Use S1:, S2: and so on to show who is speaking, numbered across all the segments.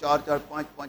S1: 4-4, 5-5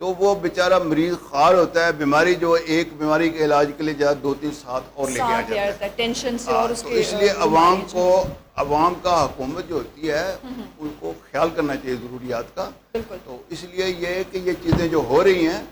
S1: تو وہ بیچارہ مریض خوار ہوتا ہے، بیماری جو ایک بیماری کے علاج کے لیے جائے 2-3 ساتھ اور لے کے آ جاتا ہے
S2: ٹینشن سے، اور اس
S1: تو
S2: کے
S1: اس لیے عوام کا حکومت جو ہوتی ہے ان کو خیال کرنا چاہیے ضروریات کا.
S2: بالکل.
S1: تو اس لیے یہ ہے کہ یہ چیزیں جو ہو رہی ہیں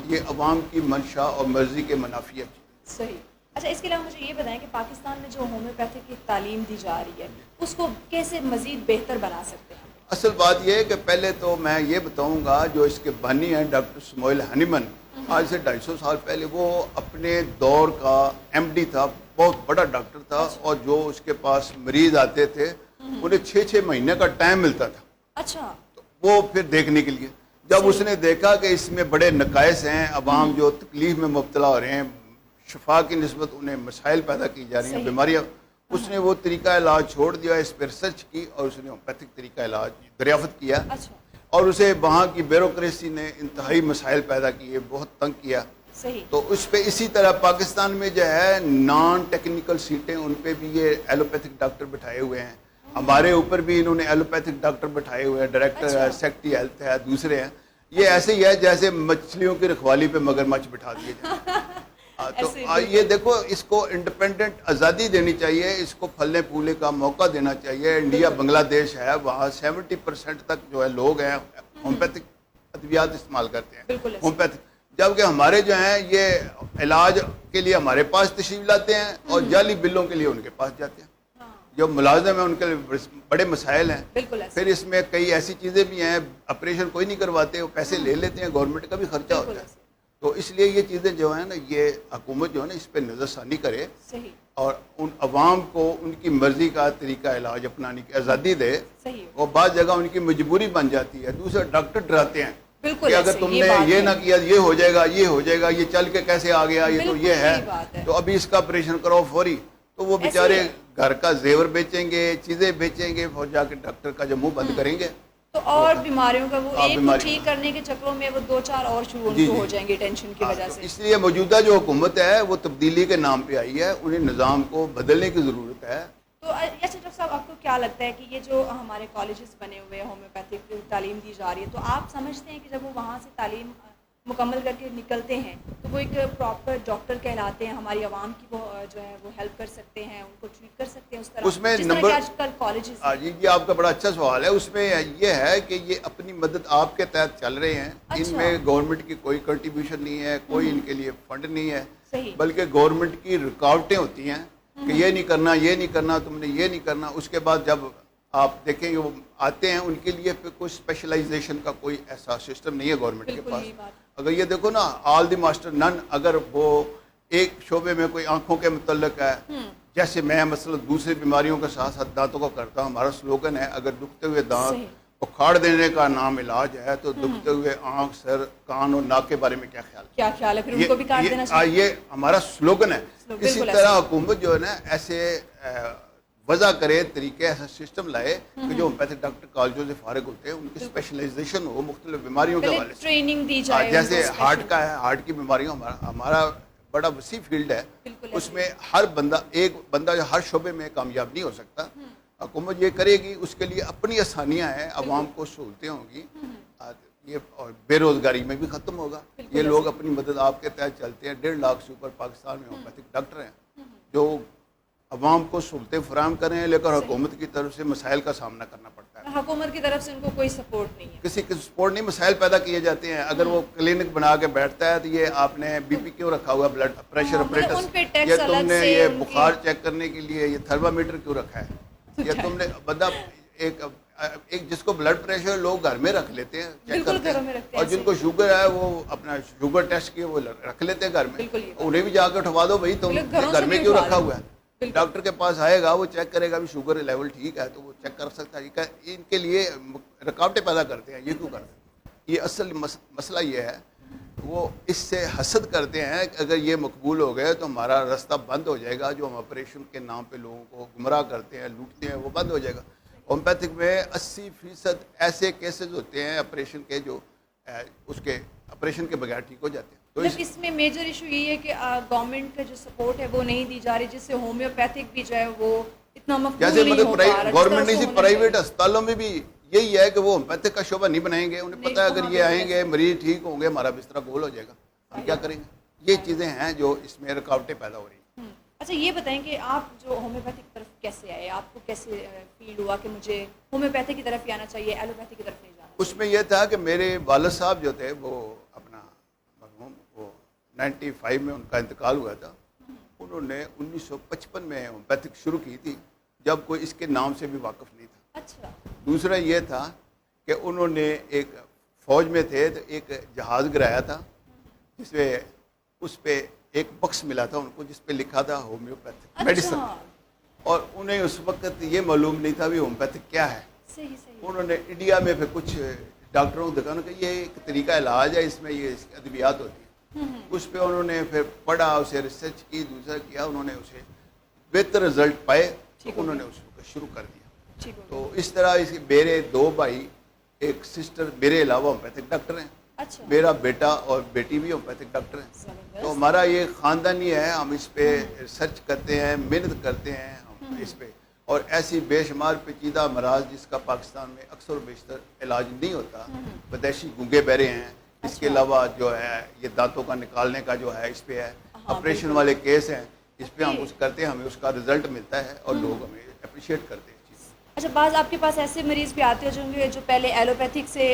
S1: یہ عوام کی منشا اور مرضی کے منافی ہے.
S2: صحیح. اچھا، اس کے علاوہ مجھے یہ بتائیں کہ پاکستان میں جو ہومیوپیتھی کی تعلیم دی جا رہی ہے اس کو کیسے مزید بہتر بنا سکتے ہیں؟
S1: اصل بات یہ ہے کہ پہلے تو میں یہ بتاؤں گا جو اس کے بانی ہیں ڈاکٹر سموئل ہنیمن، آج سے 250 سال پہلے وہ اپنے دور کا ایم ڈی تھا، بہت بڑا ڈاکٹر تھا، اور جو اس کے پاس مریض آتے تھے انہیں 6 مہینے کا ٹائم ملتا تھا.
S2: اچھا.
S1: وہ پھر دیکھنے کے لیے جب اس نے دیکھا کہ اس میں بڑے نقائص ہیں، عوام جو تکلیف میں مبتلا ہو رہے ہیں، شفا کی نسبت انہیں مسائل پیدا کی جا رہی ہیں، بیماریاں، اس نے وہ طریقہ علاج چھوڑ دیا، اس پہ ریسرچ کی اور اس نے ہومیوپیتھک طریقہ علاج دریافت کیا. اور اسے وہاں کی بیوروکریسی نے انتہائی مسائل پیدا کیے، بہت تنگ کیا. تو اس پہ اسی طرح پاکستان میں جو ہے نان ٹیکنیکل سیٹیں ان پہ بھی یہ ایلوپیتھک ڈاکٹر بٹھائے ہوئے ہیں. ہمارے اوپر بھی انہوں نے ایلوپیتھک ڈاکٹر بٹھائے ہوئے ہیں، ڈائریکٹر ہے، سیکٹری ہیلتھ ہے، دوسرے ہیں. یہ ایسے ہی ہے جیسے مچھلیوں کی رکھوالی پہ مگرمچھ بٹھا دیے جائیں. تو یہ دیکھو، اس کو انڈیپینڈنٹ آزادی دینی چاہیے، اس کو پھلنے پھولے کا موقع دینا چاہیے. انڈیا بنگلہ دیش ہے، وہاں 70% تک جو ہے لوگ ہیں ہومیوپیتھک ادویات استعمال کرتے ہیں ہومیوپیتھک، جبکہ ہمارے جو ہیں یہ علاج کے لیے ہمارے پاس تشریف لاتے ہیں اور جعلی بلوں کے لیے ان کے پاس جاتے ہیں. جو ملازم ہیں ان کے بڑے مسائل ہیں. پھر اس میں کئی ایسی چیزیں بھی ہیں، آپریشن کوئی نہیں کرواتے، وہ پیسے لے لیتے ہیں، گورنمنٹ کا بھی خرچہ ہوتا ہے. تو اس لیے یہ چیزیں جو ہیں نا، یہ حکومت جو ہے نا اس پہ نظر ثانی کرے اور ان عوام کو ان کی مرضی کا طریقہ علاج اپنانے کی آزادی دے. اور بعض جگہ ان کی مجبوری بن جاتی ہے. دوسرے ڈاکٹر ڈراتے ہیں کہ اگر تم نے یہ نہ کیا یہ ہو جائے گا، یہ ہو جائے گا، یہ چل کے کیسے آ گیا، یہ تو یہ ہے، تو ابھی اس کا آپریشن کرو فوری. تو وہ بیچارے گھر کا زیور بیچیں گے، چیزیں بیچیں گے، اور جا کے ڈاکٹر کا جب منہ بند کریں گے
S2: تو اور بیماریوں کا وہ ایک کو ٹھیک کرنے کے چکروں میں وہ 2-4 اور شروع ہو جائیں گے ٹینشن کی وجہ سے.
S1: اس لیے موجودہ جو حکومت ہے وہ تبدیلی کے نام پہ آئی ہے، انہیں نظام کو بدلنے کی ضرورت ہے.
S2: تو اچھا ڈاکٹر صاحب، آپ کو کیا لگتا ہے کہ یہ جو ہمارے کالجز بنے ہوئے ہیں، ہومیوپیتھک تعلیم دی جا رہی ہے، تو آپ سمجھتے ہیں کہ جب وہ وہاں سے تعلیم مکمل کر کے نکلتے ہیں تو وہ ایک پراپر ڈاکٹر کہلاتے ہیں، ہماری عوام کی وہ جو ہے وہ ہیلپ کر سکتے ہیں، ان کو ٹریٹ کر سکتے ہیں اس طرح،
S1: اس میں
S2: جس طرح کہ آج کل کالجز؟
S1: جی آپ کا بڑا اچھا سوال ہے. اس میں یہ ہے کہ یہ اپنی مدد آپ کے تحت چل رہے ہیں. ان میں گورنمنٹ کی کوئی کنٹریبیوشن نہیں ہے، کوئی ان کے لیے فنڈ نہیں ہے، بلکہ گورنمنٹ کی رکاوٹیں ہوتی ہیں کہ یہ نہیں کرنا، یہ نہیں کرنا، تم نے یہ نہیں کرنا. اس کے بعد جب آپ دیکھیں گے وہ آتے ہیں، ان کے لیے پھر کوئی اسپیشلائزیشن کا کوئی ایسا سسٹم نہیں ہے گورنمنٹ کے پاس. اگر یہ دیکھو نا، آل دی ماسٹر نن، اگر وہ ایک شعبے میں کوئی آنکھوں کے متعلق ہے، جیسے میں مثلا دوسری بیماریوں کے ساتھ ساتھ دانتوں کا کرتا ہوں، ہمارا سلوگن ہے اگر دکھتے ہوئے دانت اکھاڑ دینے کا نام علاج ہے تو دکھتے ہوئے آنکھ، سر، کان اور ناک کے بارے میں کیا خیال ہے؟
S2: پھر ان کو بھی کاٹ دینا چاہیے.
S1: یہ ہمارا سلوگن ہے. اسی طرح حکومت جو ہے نا ایسے وضع کرے طریقے، ایسا سسٹم لائے کہ جو ہومیوپیتھک ڈاکٹر کالجوں سے فارغ ہوتے ہیں ان کی اسپیشلائزیشن ہو مختلف بیماریوں کے حوالے سے،
S2: ٹریننگ دی جائے.
S1: جیسے ہارٹ کا ہے، ہارٹ کی بیماریوں ہمارا بڑا وسیع فیلڈ ہے. اس میں ہر بندہ، ایک بندہ جو ہر شعبے میں کامیاب نہیں ہو سکتا. حکومت یہ کرے گی، اس کے لیے اپنی آسانیاں ہیں، عوام کو سہولتیں ہوں گی، یہ اور بے روزگاری میں بھی ختم ہوگا. یہ لوگ اپنی مدد آپ کے تحت چلتے ہیں. 1.5 لاکھ سے اوپر پاکستان میں ہومیوپیتھک ڈاکٹر ہیں جو عوام کو سہولتیں فراہم کر رہے ہیں، لیکن حکومت کی طرف سے مسائل کا سامنا کرنا پڑتا ہے.
S2: حکومت کی طرف سے ان کو کوئی سپورٹ نہیں ہے،
S1: کسی سپورٹ نہیں، مسائل پیدا کیے جاتے ہیں. اگر وہ کلینک بنا کے بیٹھتا ہے تو یہ آپ نے بی پی کیوں رکھا ہوا، بلڈ پریشر اپریٹس، یہ تم نے یہ بخار چیک کرنے کے لیے یہ تھرمامیٹر کیوں رکھا ہے، یا تم نے بندہ ایک جس کو بلڈ پریشر لوگ گھر میں رکھ لیتے ہیں چیک کرتے ہیں، اور جن کو شوگر ہے وہ اپنا شوگر ٹیسٹ کے وہ رکھ لیتے ہیں گھر میں، انہیں بھی جا کے اٹھوا دو بھائی، تم گھر میں کیوں رکھا ہوا ہے. ڈاکٹر کے پاس آئے گا، وہ چیک کرے گا بھی شوگر لیول ٹھیک ہے تو وہ چیک کر سکتا ہے. ان کے لیے رکاوٹیں پیدا کرتے ہیں. یہ کیوں کرتے ہیں؟ یہ اصل مسئلہ یہ ہے، وہ اس سے حسد کرتے ہیں کہ اگر یہ مقبول ہو گئے تو ہمارا راستہ بند ہو جائے گا. جو ہم آپریشن کے نام پہ لوگوں کو گمراہ کرتے ہیں، لوٹتے ہیں، وہ بند ہو جائے گا. ہومیوپیتھک میں 80% ایسے کیسز ہوتے ہیں آپریشن کے جو اس کے آپریشن کے بغیر ٹھیک ہو جاتے ہیں. تو
S2: اس میں میجر ایشو یہ ہے کہ گورنمنٹ کا جو سپورٹ ہے وہ نہیں دی جا رہی، جس سے ہومیوپیتھک بھی جو ہے وہ اتنا مقبول نہیں ہو پا رہا.
S1: گورنمنٹ نہیں، پرائیویٹ اسپتالوں میں بھی یہی ہے کہ وہ ہومیوپیتھک کا شعبہ نہیں بنائیں گے. انہیں پتہ ہے اگر یہ آئیں گے مریض ٹھیک ہوں گے ہمارا بستر گول ہو جائے گا, ہم کیا کریں گے. یہ چیزیں ہیں جو اس میں رکاوٹیں پیدا ہو رہی ہیں.
S2: اچھا یہ بتائیں کہ آپ جو ہومیوپیتھی کی طرف کیسے آئے, آپ کو کیسے فیل ہوا کہ مجھے ہومیوپیتھی کی طرف ہی آنا چاہیے, ایلوپیتھی کی طرف نہیں جانا؟
S1: اس میں یہ تھا کہ میرے والد صاحب جو تھے وہ اپنا مرحوم وہ 95 میں ان کا انتقال ہوا تھا. انہوں نے 1955 میں ہومیوپیتھک شروع کی تھی جب کوئی اس کے نام سے بھی واقف نہیں تھا.
S2: اچھا.
S1: دوسرا یہ تھا کہ انہوں نے ایک فوج میں تھے تو ایک جہاز گرایا تھا جس میں اس پہ ایک بکس ملا تھا ان کو جس پہ لکھا تھا ہومیوپیتھک میڈیسن, اور انہیں اس وقت یہ معلوم نہیں تھا بھی ہومیوپیتھک کیا ہے.
S2: صحیح صحیح.
S1: انہوں نے انڈیا میں پھر کچھ ڈاکٹروں کو دکھانا کہ یہ ایک طریقہ علاج ہے, اس میں یہ ادویات ہوتی ہیں. اس پہ انہوں نے پھر پڑھا, اسے ریسرچ کی, دوسرا کیا, انہوں نے اسے بہتر رزلٹ پائے تو انہوں نے اس کو شروع کر دیا. تو اس طرح اس میرے 2 بھائی, ایک سسٹر میرے علاوہ ہومیوپیتھک ڈاکٹر ہیں.
S2: اچھا.
S1: میرا بیٹا اور بیٹی بھی ہومیوپیتھک ڈاکٹر ہیں. تو ہمارا یہ خاندانی ہے, ہم اس پہ ریسرچ کرتے ہیں, محنت کرتے ہیں ہم اس پہ. اور ایسی بے شمار پیچیدہ امراض جس کا پاکستان میں اکثر و بیشتر علاج نہیں ہوتا. بدیشی گونگے بہرے ہیں, اس کے علاوہ جو ہے یہ دانتوں کا نکالنے کا جو ہے اس پہ ہے, آپریشن والے کیس ہیں, اس پہ ہم کچھ کرتے ہیں, ہمیں اس کا رزلٹ ملتا ہے اور لوگ ہمیں اپریشیٹ کرتے ہیں.
S2: اچھا, بعض آپ کے پاس ایسے مریض بھی آتے ہیں جو پہلے ایلوپیتھک سے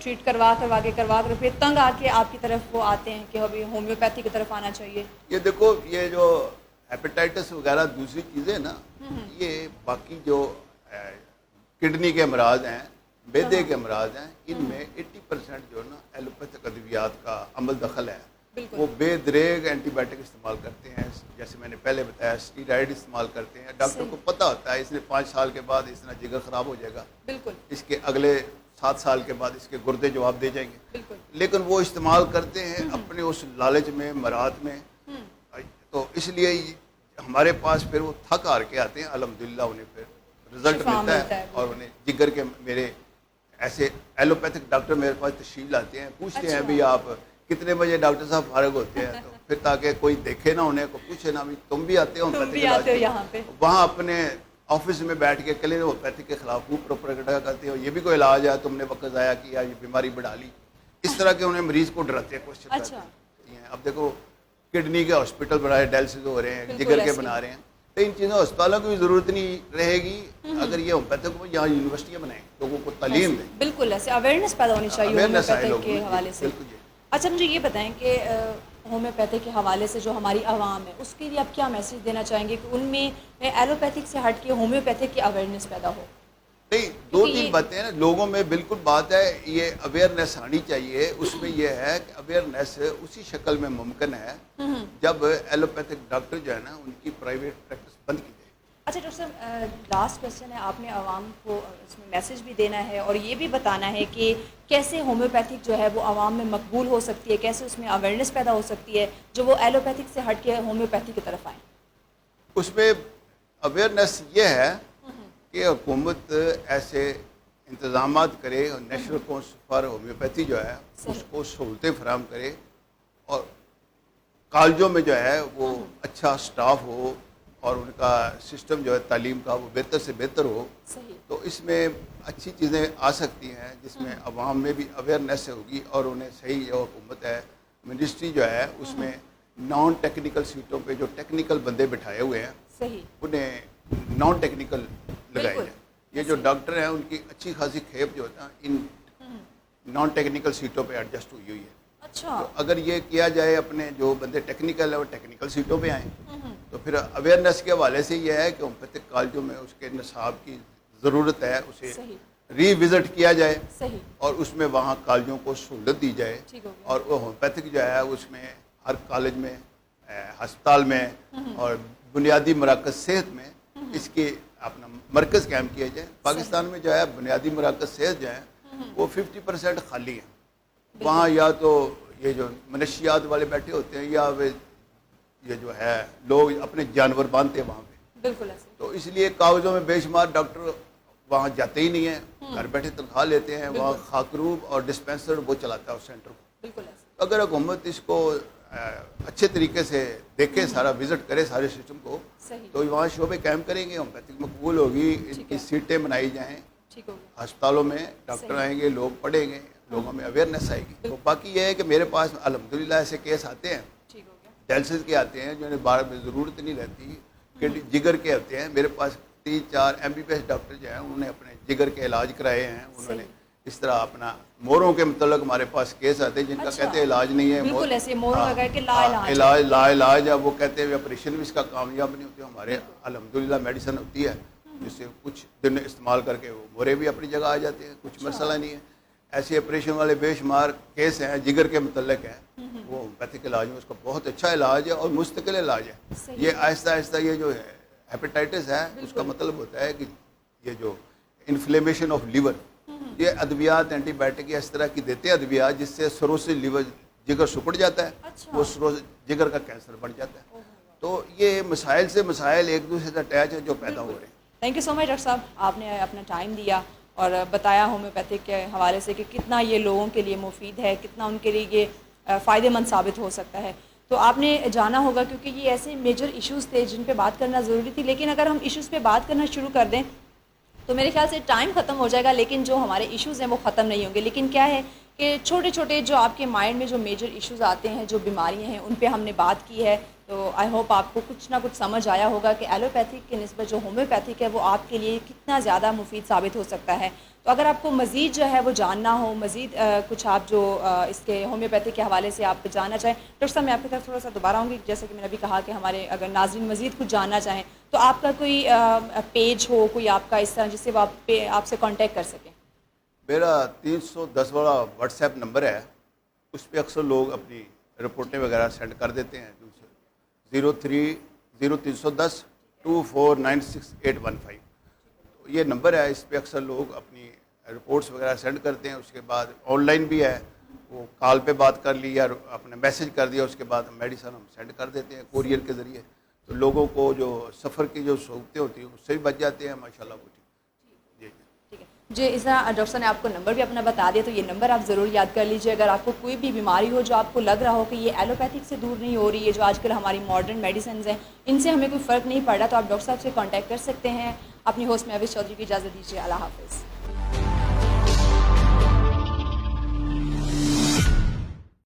S2: ٹریٹ کروا کر پھر تنگ آ کے آپ کی طرف وہ آتے ہیں کہ ابھی ہومیوپیتھی کی طرف آنا چاہیے.
S1: یہ دیکھو, یہ جو ہیپیٹائٹس وغیرہ دوسری چیزیں نا, یہ باقی جو کڈنی کے امراض ہیں, معدے کے امراض ہیں, ان میں 80% جو ہے نا ایلوپیتھک ادویات کا عمل دخل ہے. وہ بے دریغ اینٹی بایوٹک استعمال کرتے ہیں, جیسے میں نے پہلے بتایا اسٹیرائڈ استعمال کرتے ہیں. ڈاکٹر کو پتہ ہوتا ہے اس نے 5 سال کے بعد اس طرح جگر خراب ہو جائے گا,
S2: بالکل,
S1: اس کے اگلے 7 سال کے بعد اس کے گردے جواب دے جائیں گے.
S2: بالکل.
S1: لیکن وہ استعمال کرتے ہیں اپنے اس لالچ میں, مراد میں. تو اس لیے ہمارے پاس پھر وہ تھک ہار کے آتے ہیں, الحمدللہ انہیں پھر رزلٹ ملتا ہے. اور انہیں جگر کے میرے ایسے ایلوپیتھک ڈاکٹر میرے پاس تشریف لاتے ہیں, پوچھتے ہیں بھی آپ کتنے بجے ڈاکٹر صاحب فارغ ہوتے ہیں, تو پھر تاکہ کوئی دیکھے نا انہیں کو پوچھے نا بھی تم بھی آتے ہو
S2: یہاں پہ.
S1: وہاں اپنے آفس میں بیٹھ کے کلین ہومیوپیتھک کے خلاف خوب پروپیگنڈا کرتے ہو, یہ بھی کوئی علاج ہے, تم نے وقت ضائع کیا, یہ بیماری بڑھا لی. اس طرح کے انہیں مریض کو ڈراتے ہیں, کوشچن کرتے ہیں. اب دیکھو کڈنی کے ہاسپٹل بنائے, ڈائلسس ہو رہے ہیں, جگر کے بنا رہے ہیں, تو ان چیزوں ہسپتالوں کی بھی ضرورت نہیں رہے گی اگر یہ ہومیوپیتھک کو یہاں یونیورسٹیاں بنائیں, لوگوں کو تعلیم دیں.
S2: بالکل, ایسے اویئرنیس پیدا ہونی چاہیے ہومیوپیتھک کے حوالے سے. اچھا, مجھے یہ بتائیں کہ ہومیوپیتھی کے حوالے سے جو ہماری عوام ہے اس کے لیے آپ کیا میسیج دینا چاہیں گے کہ ان میں ایلوپیتھک سے ہٹ کے ہومیوپیتھک کی اویئرنیس پیدا ہو؟
S1: نہیں, 2-3 باتیں ہیں لوگوں میں بالکل بات ہے, یہ اویئرنیس آنی چاہیے. اس میں یہ ہے کہ اویئرنیس اسی شکل میں ممکن ہے جب ایلوپیتھک ڈاکٹر جو ہے نا ان کی پرائیویٹ پریکٹس بند کی جائے.
S2: اچھا ڈاکٹر صاحب, لاسٹ کویشچن ہے, آپ نے عوام کو اس میں میسیج بھی دینا ہے اور یہ بھی بتانا ہے کہ کیسے ہومیوپیتھک جو ہے وہ عوام میں مقبول ہو سکتی ہے, کیسے اس میں اویئرنیس پیدا ہو سکتی ہے جو وہ ایلوپیتھک سے ہٹ کے ہومیوپیتھی کی طرف آئیں.
S1: اس میں اویئرنیس یہ ہے کہ حکومت ایسے انتظامات کرے, نیشنل کونسل فار ہومیوپیتھی جو ہے اس کو سہولتیں فراہم کرے, اور کالجوں میں جو ہے وہ اچھا سٹاف ہو اور ان کا سسٹم جو ہے تعلیم کا وہ بہتر سے بہتر ہو. تو اس میں اچھی چیزیں آ سکتی ہیں جس میں عوام میں بھی اویئرنیس ہوگی, اور انہیں صحیح جو حکومت ہے, منسٹری جو ہے اس میں نان ٹیکنیکل سیٹوں پہ جو ٹیکنیکل بندے بٹھائے ہوئے ہیں انہیں نان ٹیکنیکل لگائے جائیں. یہ جو ڈاکٹر ہیں ان کی اچھی خاصی کھیپ جو ہوتا ہے ان نان ٹیکنیکل سیٹوں پہ ایڈجسٹ ہوئی ہے.
S2: اچھا,
S1: تو اگر یہ کیا جائے, اپنے جو بندے ٹیکنیکل ہے وہ ٹیکنیکل سیٹوں پہ آئیں, تو پھر اویئرنیس کے حوالے سے یہ ہے کہ ہومیوپیتھک کالجوں میں اس کے نصاب کی ضرورت ہے, اسے ری وزٹ کیا جائے اور اس میں وہاں کالجوں کو سہولت دی جائے. اور وہ ہومیوپیتھک جو ہے اس میں ہر کالج میں, ہسپتال میں اور بنیادی مراکز صحت میں اس کے اپنا مرکز قائم کیا جائے. پاکستان میں جو ہے بنیادی مراکز صحت جو ہیں وہ 50% خالی ہیں. وہاں یا تو یہ جو منشیات والے بیٹھے ہوتے ہیں یا یہ جو ہے لوگ اپنے جانور باندھتے ہیں وہاں پہ.
S2: بالکل ایسے.
S1: تو اس لیے کاغذوں میں بے شمار ڈاکٹر وہاں جاتے ہی نہیں ہیں, گھر بیٹھے تنخواہ لیتے ہیں. وہاں خاکروب اور ڈسپینسر وہ چلاتا ہے اس سینٹر کو.
S2: بالکل ایسے.
S1: اگر حکومت اس کو اچھے طریقے سے دیکھے, سارا وزٹ کرے سارے سسٹم کو, تو وہاں شعبے قائم کریں گے, ہومیوپیتھک مقبول ہوگی, ان کی سیٹیں بنائی جائیں
S2: ٹھیک ہو گیا.
S1: ہسپتالوں میں ڈاکٹر
S2: صحیح.
S1: آئیں گے, لوگ پڑھیں گے, لوگوں میں اویئرنیس آئے گی. تو باقی یہ ہے کہ میرے پاس الحمدللہ ایسے کیس آتے ہیں,
S2: ٹھیک ہو گیا.
S1: ڈائلسس کے آتے ہیں جنہیں بار میں ضرورت نہیں رہتی, کہ جگر کے آتے ہیں. میرے پاس 3-4 MBBS ڈاکٹر جو ہیں انہوں نے اپنے جگر کے علاج کرائے ہیں. انہوں نے اس طرح اپنا موروں کے متعلق ہمارے پاس کیس آتے ہیں جن کا کہتے ہیں علاج نہیں ہے,
S2: بالکل ایسے موروں کا کہ لا
S1: علاج ہے, وہ کہتے ہیں آپریشن بھی اس کا کامیاب نہیں ہوتے. ہمارے الحمدللہ میڈیسن ہوتی ہے جس سے کچھ دن استعمال کر کے وہ مورے بھی اپنی جگہ آ جاتے ہیں, کچھ مسئلہ نہیں ہے. ایسے آپریشن والے بے شمار کیس ہیں جگر کے متعلق ہیں, وہ ہومیوپیتھک علاج میں اس کا بہت اچھا علاج ہے اور مستقل علاج ہے. یہ آہستہ آہستہ یہ جو ہے ہیپیٹائٹس ہے اس کا مطلب ہوتا ہے کہ یہ جو انفلیمیشن آف لیور, یہ ادویات اینٹی بائیوٹک اس طرح کی دیتے ہیں ادویات جس سے سروسس لیور جگر سکڑ جاتا ہے, وہ جگر کا کینسر بڑھ جاتا ہے. تو یہ مسائل سے مسائل ایک دوسرے سے اٹیچ ہے جو پیدا ہو رہے ہیں.
S2: Thank you so much doctor صاحب, آپ نے اپنا ٹائم دیا اور بتایا ہومیوپیتھک کے حوالے سے کہ کتنا یہ لوگوں کے لیے مفید ہے, کتنا ان کے لیے یہ فائدہ مند ثابت ہو سکتا ہے. تو آپ نے جانا ہوگا کیونکہ یہ ایسے میجر ایشوز تھے جن پہ بات کرنا ضروری تھی, لیکن اگر ہم ایشوز پہ بات کرنا شروع کر دیں تو میرے خیال سے ٹائم ختم ہو جائے گا, لیکن جو ہمارے ایشوز ہیں وہ ختم نہیں ہوں گے. لیکن کیا ہے کہ چھوٹے چھوٹے جو آپ کے مائنڈ میں جو میجر ایشوز آتے ہیں, جو بیماریاں ہیں, ان پہ ہم نے بات کی ہے. تو آئی ہوپ آپ کو کچھ نہ کچھ سمجھ آیا ہوگا کہ ایلوپیتھک کی نسبت جو ہومیوپیتھک ہے وہ آپ کے لیے کتنا زیادہ مفید ثابت ہو سکتا ہے. تو اگر آپ کو مزید جو ہے وہ جاننا ہو, مزید کچھ آپ جو اس کے ہومیوپیتھک کے حوالے سے آپ جاننا چاہیں, ڈاکٹر صاحب میں آپ کی طرف تھوڑا سا دوبارہ آؤں گی. جیسے کہ میں نے ابھی کہا کہ ہمارے اگر ناظرین مزید کچھ جاننا چاہیں تو آپ کا کوئی پیج ہو, کوئی آپ کا اس طرح جس سے وہ آپ سے کانٹیکٹ کر سکیں.
S1: میرا 310 والا واٹس ایپ نمبر ہے, اس پہ اکثر لوگ اپنی رپورٹیں وغیرہ سینڈ کر دیتے ہیں. 0310 2496 815 تو یہ نمبر ہے, اس پہ اکثر لوگ اپنی رپورٹس وغیرہ سینڈ کرتے ہیں. اس کے بعد آن لائن بھی ہے, وہ کال پہ بات کر لی یا اپنے میسج کر دیا, اس کے بعد میڈیسن ہم سینڈ کر دیتے ہیں کوریئر کے ذریعے. تو لوگوں کو جو سفر کی جو سہولتیں ہوتی ہیں اس سے بھی بچ جاتے ہیں ماشاء اللہ. وہ
S2: جی اس طرح ڈاکٹر صاحب نے آپ کو نمبر بھی اپنا بتا دیا, تو یہ نمبر آپ ضرور یاد کر لیجیے. اگر آپ کو کوئی بھی بیماری ہو جو آپ کو لگ رہا ہو کہ یہ ایلوپیتھک سے دور نہیں ہو رہی ہے, جو آج کل ہماری ماڈرن میڈیسنز ہیں ان سے ہمیں کوئی فرق نہیں پڑ رہا, تو آپ ڈاکٹر صاحب سے کانٹیکٹ کر سکتے ہیں. اپنی ہوسٹ محوش چودھری کی اجازت دیجیے. اللہ حافظ.